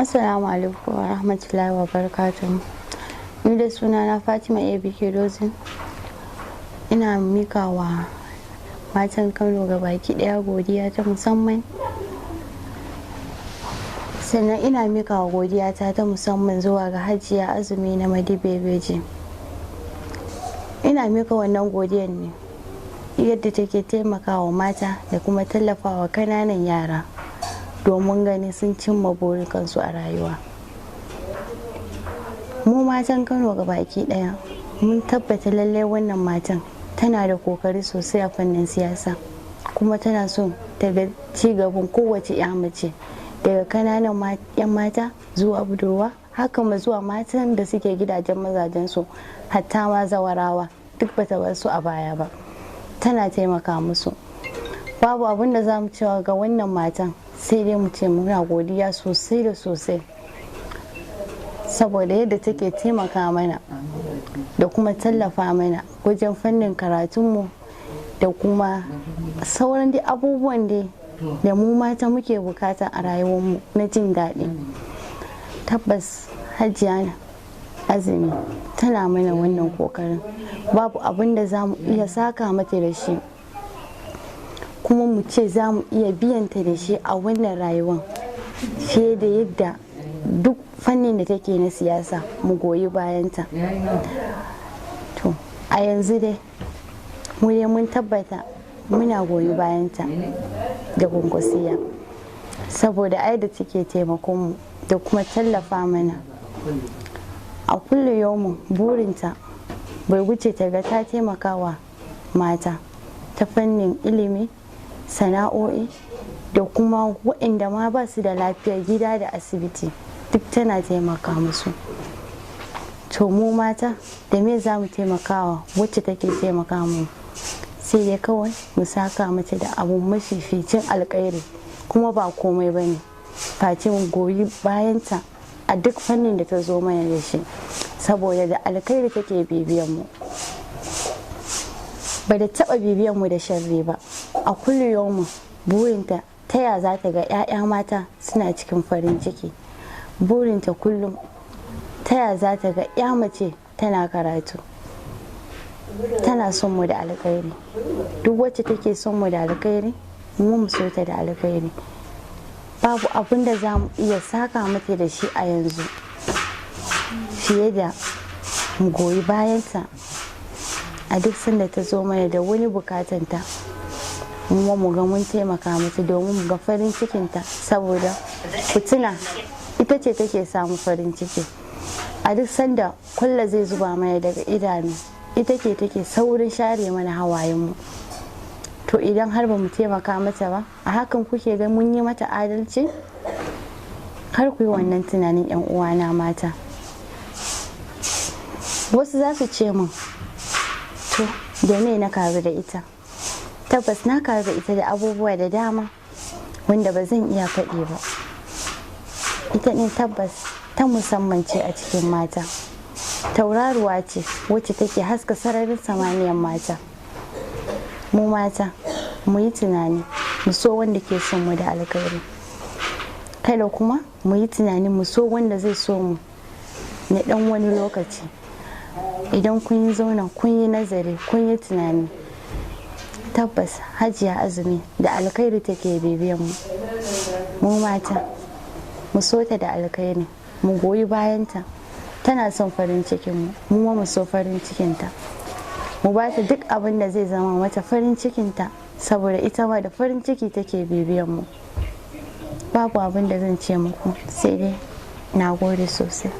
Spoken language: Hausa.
Assalamu alaikum wa rahmatullahi wa barakatuhu. Ni da sunana Fatima ABK Dozin. Ina mika wa matan Kano gabaki daya godiya ta musamman. Sannan ina mika wa godiya ta musamman zuwa ga Hajiya Azumi na Madibebeji. Ina mika wannan godiyar ne yadda take taimakawa mata da kuma tallafawa kananan yara domin gani sun cimma burukansu a rayuwa. Mu matan Kano gabaki daya mun tabbata lallai wannan matan tana da kokari sosai a fannin siyasa, kuma tana son ta ga ci gaban kowace ya mace, daga kananan yan mata zuwa budurwa, haka ma zuwa matan da suke gidajen mazajensu, hatta ma zawarawa duk bata bar su a baya ba, tana taimaka musu. Babu abin da za mu cewa ga wannan matan sai dai mu ce muna godiya sosai da sosai, saboda yadda take taimaka mana da kuma tallafa mana wajen fannin karatunmu da kuma sauran dai abubuwan da mu mata muke bukata a rayuwarmu na jin daɗi. Tabbas Hajiya Azumi tana mana wannan kokarin, babu abin da za mu iya saka mata da shi kuma mu ce za mu iya biyanta da shi a wannan rayuwar fiye da yadda duk fannin da take na siyasa mu goyi bayanta. To a yanzu dai mu mun tabbata muna goyi bayanta da Kwankwasiyya, saboda ai da take taimakon mu da kuma tallafa mana a kullum yawmin. Burinta bai wuce ta ga ta taimakawa mata ta fannin ilimi, sana'o'i da kuma waɗanda ma ba su da lafiya gida da asibiti, duk tana taimaka musu. To mu mata da me za mu taimakawa wacce take taimaka mu? Sai dai kawai mu saka mata da abu mafificin alkhairi, kuma ba komai ba ne face mu goyi bayanta a duk fannin da ta zo mana da shi, saboda da alkhairi take bibiyan mu, ba da taba bibiyan mu da sharri ba. A kullu yawmin burinta ta ya za ta ga 'ya'ya mata suna cikin farin ciki. Burinta kullum ta ya za ta ga 'ya mace tana karatu. Tana son mu da alkhairi, duk wacce take son mu da alkhairi mu so ta da alkhairi. Babu abin da za mu iya saka mata da shi a yanzu fiye da mu goyi bayanta a duk sanda ta zo mana da wani bukatanta, mu ga mun taimaka mata domin mu ga farin cikinta, saboda fitina ita ce take samu farin ciki. A duk sanda kulla zai zuba mana daga idanu, ita ce take saurin share mana hawayenmu. To idan har ba mu taimaka mata ba, a hakan kuke ga mun yi mata adalci? Kar ku yi wannan tunanin 'yan uwana mata. Wasu za su ce min, to da me na karu da ita? Tabbas na karu da ita da abubuwa da dama wanda ba zan iya faɗi ba. Ita ne tabbas ta musamman ce a cikin mata, tauraruwa ce wacce take haska sararin samaniyar mata. Mu mata mu yi tunani mu so wanda ke son mu da alkhairi, kada kuma mu yi tunani mu so wanda zai so mu na dan wani lokaci. Idan kun yi zauna kun yi nazari kun yi tunani, tabbas Hajiya Azumi da alkhairi take bibiyan mu. Mu mata mu so ta da alkhairi, mu goyi bayanta. Tana son farin cikin mu ma mu so farin cikinta, mu ba ta duk abin da zai zama mata farin cikinta, saboda ita ma da farin ciki take bibiyan mu. Babu abin da zan ce muku sai dai na gode sosai.